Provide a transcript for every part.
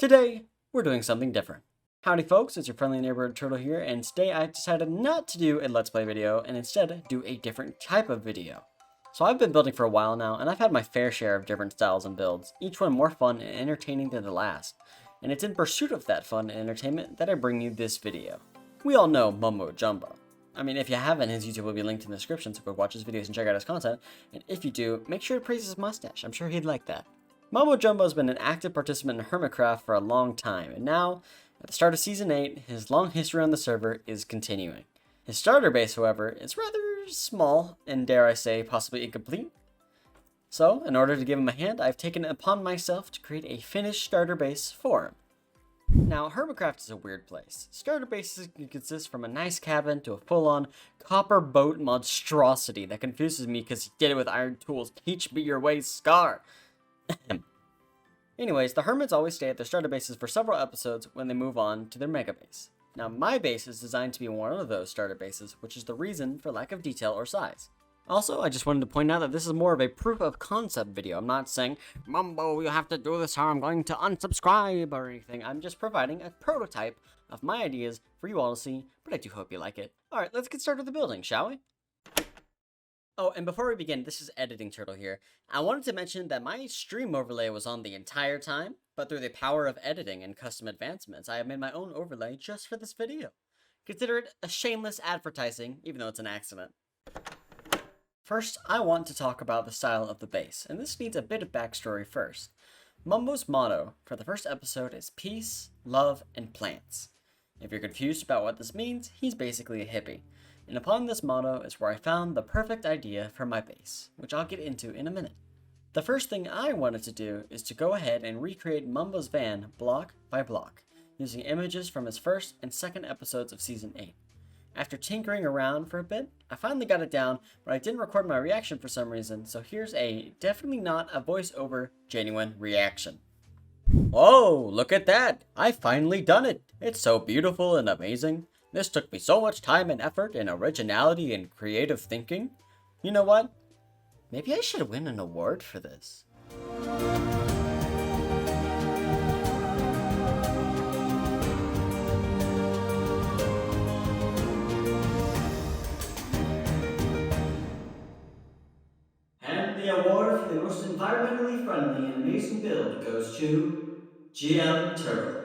Today, we're doing something different. Howdy folks, it's your friendly neighborhood turtle here, and today I decided not to do a Let's Play video, and instead do a different type of video. So I've been building for a while now, and I've had my fair share of different styles and builds, each one more fun and entertaining than the last. And it's in pursuit of that fun and entertainment that I bring you this video. We all know Mumbo Jumbo. I mean, if you haven't, his YouTube will be linked in the description, so go watch his videos and check out his content. And if you do, make sure to praise his mustache. I'm sure he'd like that. Mumbo Jumbo has been an active participant in Hermitcraft for a long time, and now, at the start of Season 8, his long history on the server is continuing. His starter base, however, is rather small, and dare I say, possibly incomplete. So, in order to give him a hand, I've taken it upon myself to create a finished starter base for him. Now, Hermitcraft is a weird place. Starter bases can consist from a nice cabin to a full-on copper boat monstrosity that confuses me because he did it with iron tools. Teach me your ways, Scar! Anyways, the hermits always stay at their starter bases for several episodes when they move on to their mega base. Now, my base is designed to be one of those starter bases, which is the reason for lack of detail or size. Also, I just wanted to point out that this is more of a proof of concept video. I'm not saying, Mumbo, you have to do this or I'm going to unsubscribe or anything. I'm just providing a prototype of my ideas for you all to see, but I do hope you like it. Alright, let's get started with the building, shall we? Oh, and before we begin, this is Editing Turtle here. I wanted to mention that my stream overlay was on the entire time, but through the power of editing and custom advancements, I have made my own overlay just for this video. Consider it a shameless advertising, even though it's an accident. First, I want to talk about the style of the base, and this needs a bit of backstory first. Mumbo's motto for the first episode is peace, love, and plants. If you're confused about what this means, he's basically a hippie. And upon this motto is where I found the perfect idea for my base, which I'll get into in a minute. The first thing I wanted to do is to go ahead and recreate Mumbo's van block by block, using images from his first and second episodes of Season 8. After tinkering around for a bit, I finally got it down, but I didn't record my reaction for some reason, so here's a definitely not a voiceover genuine reaction. Whoa, look at that! I finally done it! It's so beautiful and amazing. This took me so much time and effort and originality and creative thinking. You know what? Maybe I should win an award for this. And the award for the most environmentally friendly and amazing build goes to GM Turtle.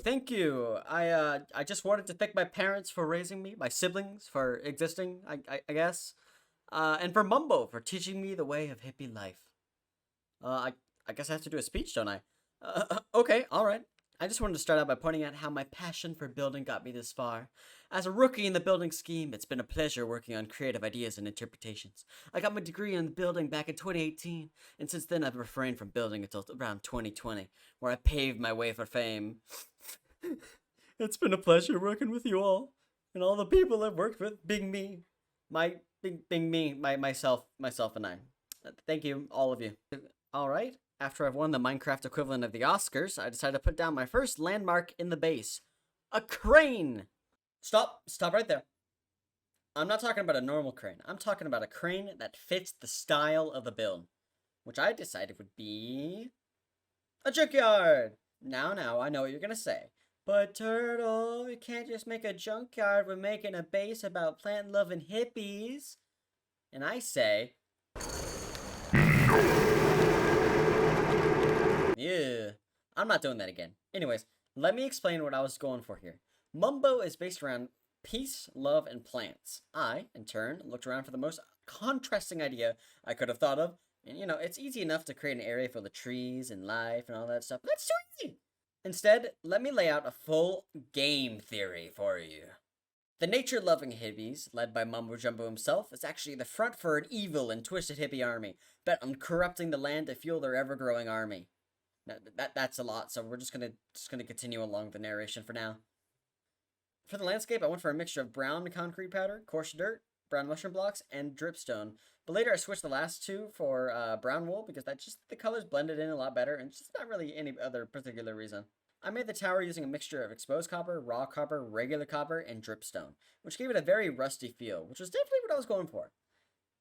Thank you. I just wanted to thank my parents for raising me, my siblings for existing, I guess, and for Mumbo for teaching me the way of hippie life. I guess I have to do a speech, don't I? Okay, alright. I just wanted to start out by pointing out how my passion for building got me this far. As a rookie in the building scheme, it's been a pleasure working on creative ideas and interpretations. I got my degree in building back in 2018, and since then I've refrained from building until around 2020, where I paved my way for fame. It's been a pleasure working with you all, and all the people I've worked with, being me. Myself and I. Thank you, all of you. Alright. After I've won the Minecraft equivalent of the Oscars, I decided to put down my first landmark in the base. A crane! Stop right there. I'm not talking about a normal crane. I'm talking about a crane that fits the style of the build, which I decided would be a junkyard. Now, I know what you're gonna say. But Turtle, you can't just make a junkyard when making a base about plant-loving hippies. And I say... Yeah, I'm not doing that again. Anyways, let me explain what I was going for here. Mumbo is based around peace, love, and plants. I, in turn, looked around for the most contrasting idea I could have thought of. And, you know, it's easy enough to create an area full of trees and life and all that stuff. That's too easy! Instead, let me lay out a full game theory for you. The nature-loving hippies, led by Mumbo Jumbo himself, is actually the front for an evil and twisted hippie army, bent on corrupting the land to fuel their ever-growing army. That's a lot, so we're just gonna continue along the narration for now. For the landscape, I went for a mixture of brown concrete powder, coarse dirt, brown mushroom blocks, and dripstone. But later I switched the last two for brown wool because the colors blended in a lot better, and just not really any other particular reason. I made the tower using a mixture of exposed copper, raw copper, regular copper, and dripstone, which gave it a very rusty feel, which was definitely what I was going for.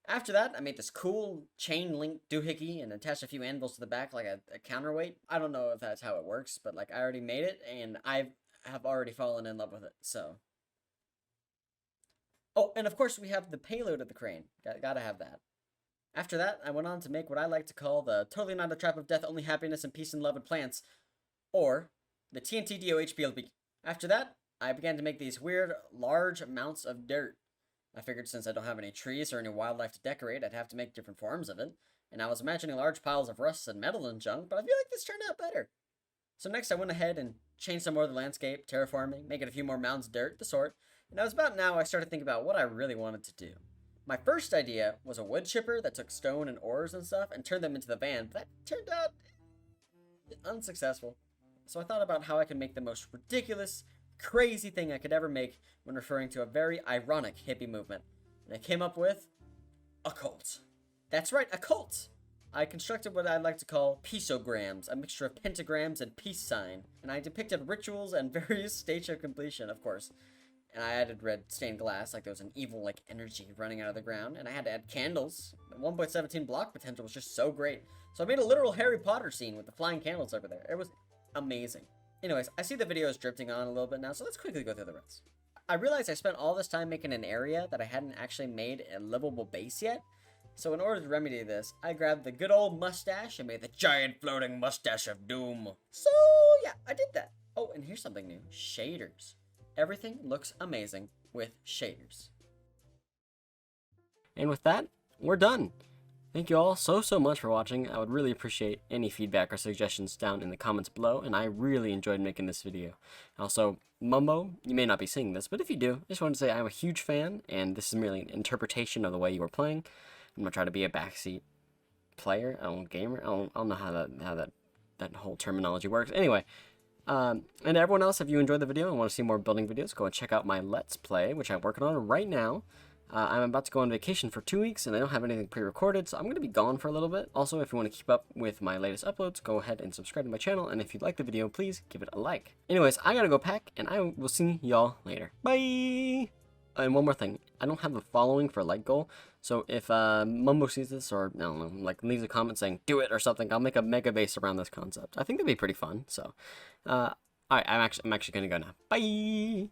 After that, I made this cool chain link doohickey and attached a few anvils to the back like a counterweight. I don't know if that's how it works, but like I already made it and I have already fallen in love with it, so. Oh, and of course we have the payload of the crane. Gotta have that. After that, I went on to make what I like to call the totally not a trap of death, only happiness and peace and love and plants, or the TNT DOH BLB. After that, I began to make these weird, large amounts of dirt. I figured since I don't have any trees or any wildlife to decorate, I'd have to make different forms of it, and I was imagining large piles of rust and metal and junk, but I feel like this turned out better. So next I went ahead and changed some more of the landscape, terraforming, making a few more mounds of dirt, the sort, and it was about now I started thinking about what I really wanted to do. My first idea was a wood chipper that took stone and ores and stuff and turned them into the van, but that turned out unsuccessful. So I thought about how I could make the most ridiculous, crazy thing I could ever make when referring to a very ironic hippie movement. And I came up with a cult. That's right, a cult! I constructed what I like to call pisograms, a mixture of pentagrams and peace sign. And I depicted rituals and various stages of completion, of course. And I added red stained glass, like there was an evil like energy running out of the ground. And I had to add candles. The 1.17 block potential was just so great. So I made a literal Harry Potter scene with the flying candles over there. It was amazing. Anyways, I see the video is drifting on a little bit now, so let's quickly go through the rest. I realized I spent all this time making an area that I hadn't actually made a livable base yet. So in order to remedy this, I grabbed the good old mustache and made the giant floating mustache of doom. So yeah, I did that. Oh, and here's something new. Shaders. Everything looks amazing with shaders. And with that, we're done. Thank you all so much for watching. I would really appreciate any feedback or suggestions down in the comments below, and I really enjoyed making this video. Also, Mumbo, you may not be seeing this, but if you do, I just wanted to say I'm a huge fan, and this is merely an interpretation of the way you were playing. I'm going to try to be a backseat player, gamer. I don't know how that whole terminology works. Anyway, and everyone else, if you enjoyed the video and want to see more building videos, go and check out my Let's Play, which I'm working on right now. I'm about to go on vacation for 2 weeks, and I don't have anything pre-recorded, so I'm going to be gone for a little bit. Also, if you want to keep up with my latest uploads, go ahead and subscribe to my channel, and if you like the video, please give it a like. Anyways, I gotta go pack, and I will see y'all later. Bye! And one more thing, I don't have a following for a like goal, so if Mumbo sees this, or, I don't know, like, leaves a comment saying, do it, or something, I'll make a mega base around this concept. I think that'd be pretty fun, so, alright, I'm actually gonna go now. Bye!